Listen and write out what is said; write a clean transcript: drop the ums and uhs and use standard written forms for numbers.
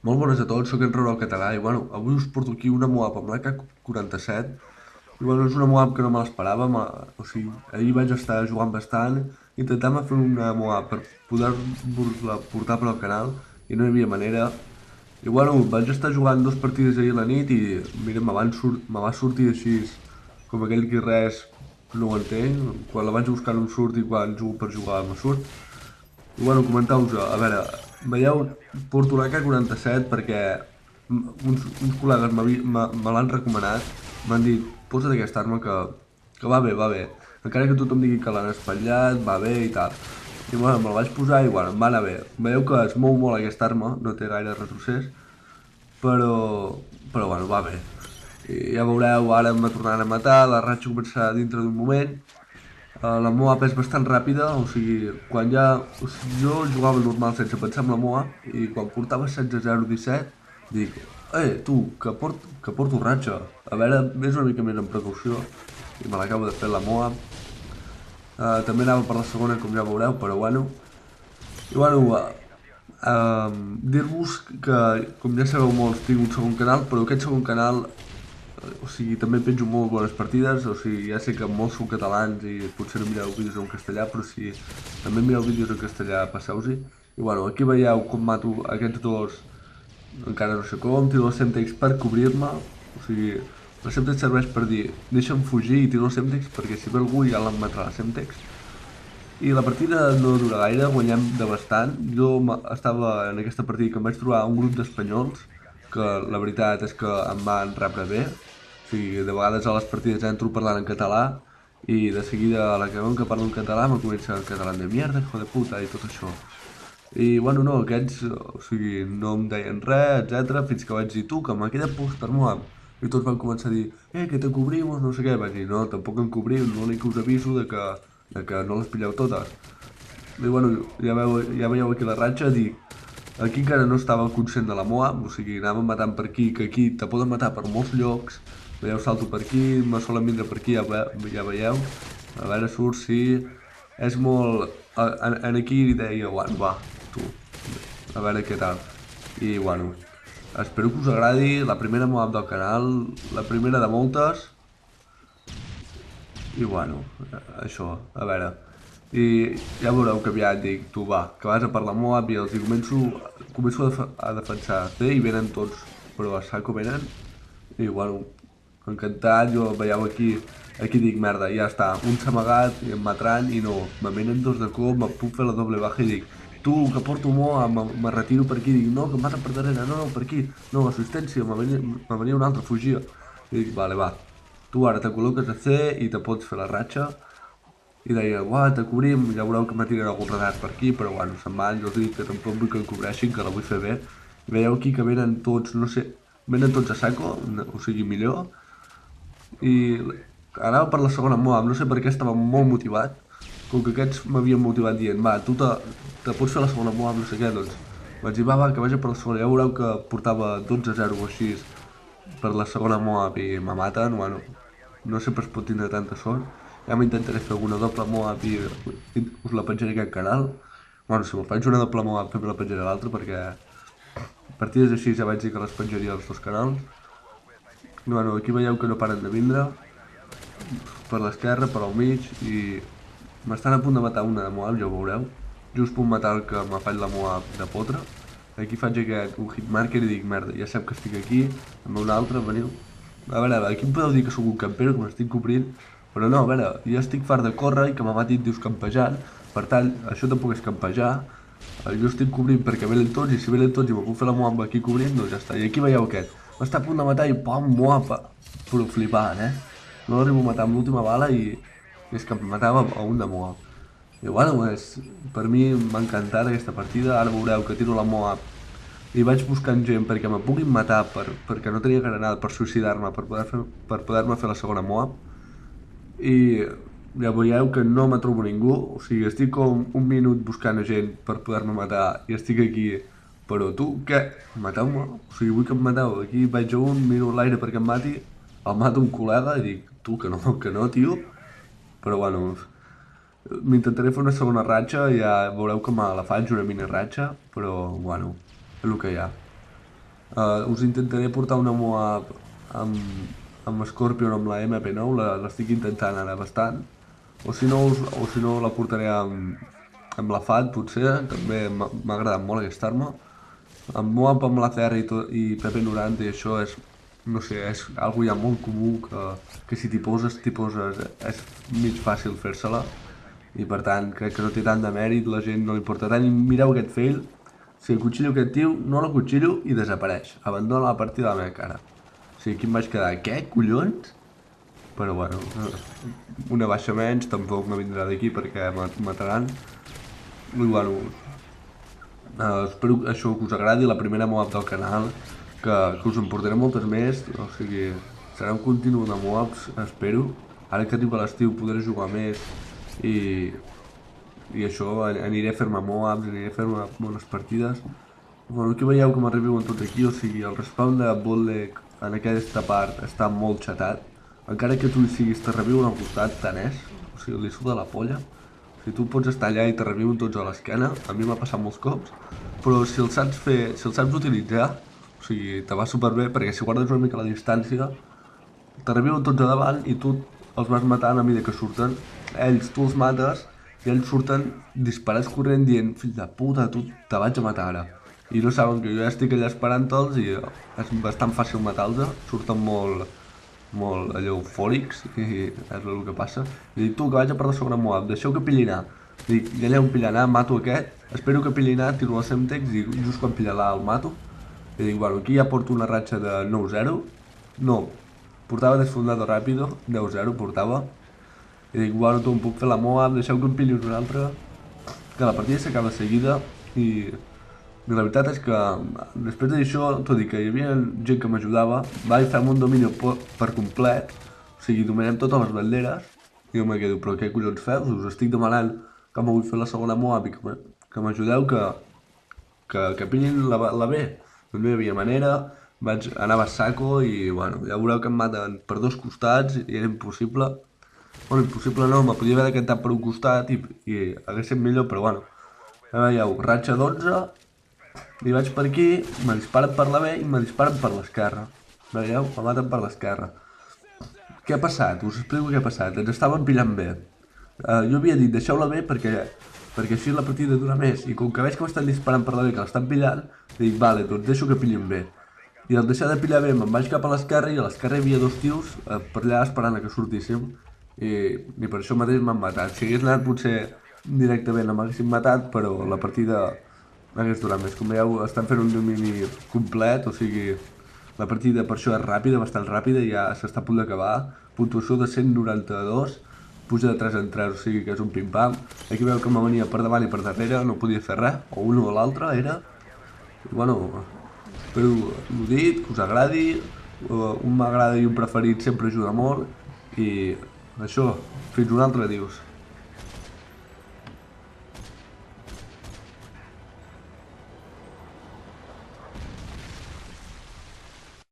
Molt bones a tots, sóc en Ronald Català i bueno, avui us porto aquí una Moab amb l'AK-47 i bueno, és una Moab que no me l'esperava, o sigui, ahir vaig estar jugant bastant intentant fer una Moab per poder-vos-la portar per al canal i no hi havia manera i bueno, vaig estar jugant dues partides ahir a la nit i mira, me va sortir així com aquell que res no ho entenc, quan la vaig buscar no em surt i quan jugo per jugar me surt i bueno, comenteu-vos, a veure, veieu, porto l'AK-47 perquè uns col·legues me l'han recomanat, m'han dit, posa't aquesta arma que va bé, va bé. Encara que tothom digui que l'han espatllat, va bé i tal. I bueno, me la vaig posar i bueno, em va anar bé. Veieu que es mou molt aquesta arma, no té gaire retrocés, però bueno, va bé. I ja veureu, ara me tornaran a matar, la ratxa començarà dintre d'un moment. La Moab és bastant ràpida, o sigui, quan ja... O sigui, jo jugava normal sense pensar en la Moab i quan portava 16-0-17 dic, tu, que porto ratxa, a veure, vés una mica més amb precaució i me l'acabo de fer la Moab. També anava per la segona, com ja veureu, però bueno. I bueno, dir-vos que, com ja sabeu molts, tinc un segon canal, però aquest segon canal o sigui, també penjo molt bones partides, o sigui, ja sé que molts són catalans i potser no mireu vídeos en castellà, però si també mireu vídeos en castellà, passeu-s'hi. I bueno, aquí veieu com mato aquests dos, encara no sé com, tiro el Semtex per cobrir-me, o sigui, el Semtex serveix per dir, deixa'm fugir i tiro el Semtex perquè si ve algú ja l'en matarà el Semtex. I la partida no dura gaire, guanyem de bastant. Jo estava en aquesta partida que em vaig trobar un grup d'espanyols que la veritat és que em van rebre bé. O sigui, de vegades a les partides entro parlant en català i de seguida a la que veuen que parlo en català me comença el català de mierda, hijo de puta i tot això. I bueno, no, aquests, o sigui, no em deien res, etc. Fins que vaig dir, tu, que m'ha quedat póster, Moab. I tots van començar a dir, que te cobrimos, no sé què. Vaig dir, no, tampoc em cobriu, l'únic que us aviso de que no les pilleu totes. I bueno, ja veieu aquí la ratxa, dic, aquí encara no estava conscient de la Moab, o sigui, anàvem matant per aquí, que aquí te poden matar per molts llocs. Veieu, salto per aquí, me solen vindre per aquí, ja veieu. A veure, surt, sí. És molt... En aquí deia, bueno, va, tu, a veure què tal. I bueno, espero que us agradi la primera Moab del canal, la primera de moltes. I bueno, això, a veure. I ja veureu que aviat dic, tu va, que vas a per la Moab i els hi començo a defensar C i venen tots, però a saco venen. I bueno, encantat, jo veieu aquí dic, merda, ja està, un s'ha amagat i em mataran i no, me venen dos de cop, me puc fer la doble baja i dic, tu, que porto Moab, me retiro per aquí, dic, no, que em maten per darrere, no, per aquí, no, assistència, me venia un altre, fugia. I dic, vale, va, tu ara te col·loques a C i te pots fer la ratxa. I deia, uah, te cobrim, ja veureu que me tiren algun renat per aquí, però bueno, se'n van, jo us dic que tampoc vull que em cobreixin, que la vull fer bé. I veieu aquí que venen tots, no sé, venen tots a saco, o sigui, millor. I anava per la segona Moab, no sé per què estava molt motivat, com que aquests m'havien motivat dient, va, tu te pots fer la segona Moab, no sé què, doncs. Vaig dir, va, que vagi per la segona, ja veureu que portava 12-0 o així per la segona Moab i me maten, bueno, no sempre es pot tindre tanta sort. Ja m'intentaré fer alguna doble Moab i us la penjaré a aquest canal. Bueno, si me'l faig una doble Moab també la penjaré a l'altre perquè partides així ja vaig dir que les penjaria als dos canals. I bueno, aquí veieu que no paren de vindre per l'esquerra, per al mig i m'estan a punt de matar una de Moab, ja ho veureu. Just puc matar el que m'ha fet la Moab de potre. Aquí faig un hitmarker i dic, merda, ja sap que estic aquí, amb un altre, veniu. A veure, aquí em podeu dir que sóc un campero, que m'estic cobrint, però no, a veure, jo estic fart de córrer i que m'ha matit dius campejant, per tant, això tampoc és campejar, jo estic cobrint perquè venen tots i si venen tots i me puc fer la Moab aquí cobrint, doncs ja està. I aquí veieu aquest, m'està a punt de matar i pam, Moab, però flipant, no l'arribo a matar amb l'última bala i és que em matava a un de Moab. I bueno, per mi m'ha encantat aquesta partida, ara veureu que tiro la Moab i vaig buscant gent perquè me puguin matar perquè no tenia granada per suïcidar-me per poder-me fer la segona Moab i ja veieu que no me trobo ningú, o sigui, estic com un minut buscant a gent per poder-me matar i estic aquí, però tu, què? Mateu-me? O sigui, vull que em mateu, aquí vaig a un, miro l'aire perquè em mati, el mato un col·lega i dic, tu, que no, tio, però bueno, m'intentaré fer una segona ratxa, ja veureu que me la faig, una mini ratxa, però bueno, és el que hi ha. Us intentaré portar una Moab amb Scorpion o amb la MP9, l'estic intentant ara bastant. O si no la portaré amb la FAT, potser, també m'ha agradat molt aquesta arma. Amb Moab, amb la CR i PP90 i això és, no sé, és algo ja molt comú que si t'hi poses, és mig fàcil fer-se-la. I per tant, crec que no té tant de mèrit, la gent no li importa tant. I mireu aquest fail, si el cuchillo aquest tio, no la cuchillo i desapareix. Abandona la partida a la meva cara. O sigui, aquí em vaig quedar, què, collons? Però bueno, una baixa menys, tampoc no vindrà d'aquí perquè mataran. I bueno, espero que això us agradi, la primera Moab del canal, que us en portaré moltes més, o sigui, serà un continu de Moabs, espero. Ara que arriba l'estiu podré jugar més i això, aniré a fer-me Moabs, aniré a fer-me bones partides. Bueno, aquí veieu que m'arriben tots aquí, o sigui, el respawn de Bootleg en aquesta part està molt xatat. Encara que tu hi siguis, te reviuen al costat, tant és, o sigui, li suda la polla. O sigui, tu pots estar allà i te reviuen tots a l'esquena, a mi m'ha passat molts cops, però si el saps fer, si el saps utilitzar, o sigui, te va superbé, perquè si guardes una mica la distància, te reviuen tots a davant i tu els vas matant a mesura que surten. Ells, tu els mates, i ells surten disparats corrent dient, fill de puta, tu te vaig a matar ara. I no saben que jo ja estic allà esperant-los i és bastant fàcil matar-los, surten molt allò eufòrics i és el que passa. I dic, tu, que vaig a per la segona Moab, deixeu que pilli anar. Dic, ja allà on pilla anar, mato aquest, espero que pilli anar, tiro la Semtex i just quan pilla l'A el mato. I dic, bueno, aquí ja porto una ratxa de 9-0, no, portava desfondado ràpido, 10-0 portava. I dic, bueno, tu em puc fer la Moab, deixeu que em pilli un altre, que la partida s'acaba seguida i la veritat és que després d'això, tot i que hi havia gent que m'ajudava, vaig fer un domini per complet, o sigui, dominem totes les banderes, i jo me quedo, però què collons feu? Us estic demanant que me vull fer la segona Moab i que m'ajudeu que pillin la B. Doncs no hi havia manera, anava a saco i, bueno, ja veureu que em maten per dos costats i era impossible. Bueno, impossible no, me podia haver decantat per un costat i hagués estat millor, però bueno. Ja veieu, ratxa 12, i vaig per aquí, me disparen per la B i me disparen per l'esquerra. Veieu? Me maten per l'esquerra. Què ha passat? Us explico què ha passat. Ens estaven pillant bé. Jo havia dit deixeu-la bé perquè així la partida dura més. I com que veig que m'estan disparant per la B, que l'estan pillant, dic, vale, doncs deixo que pillin bé. I al deixar de pillar bé me'n vaig cap a l'esquerra i a l'esquerra hi havia dos tios per allà esperant que sortíssim. I per això mateix m'han matat. Si hagués anat potser directament no m'haguessin matat, però la partida hagués durat més. Com veieu, estan fent un domini complet, o sigui, la partida per això és ràpida, bastant ràpida, ja s'està a punt d'acabar. Puntuació de 192, puja de 3 en 3, o sigui que és un pim-pam. Aquí veu que me venia per davant i per darrere, no podia fer res, o un o l'altre era. I bueno, espero l'ho dit, que us agradi, un m'agrada i un preferit sempre ajuda molt, i això, fins un altre, adiós.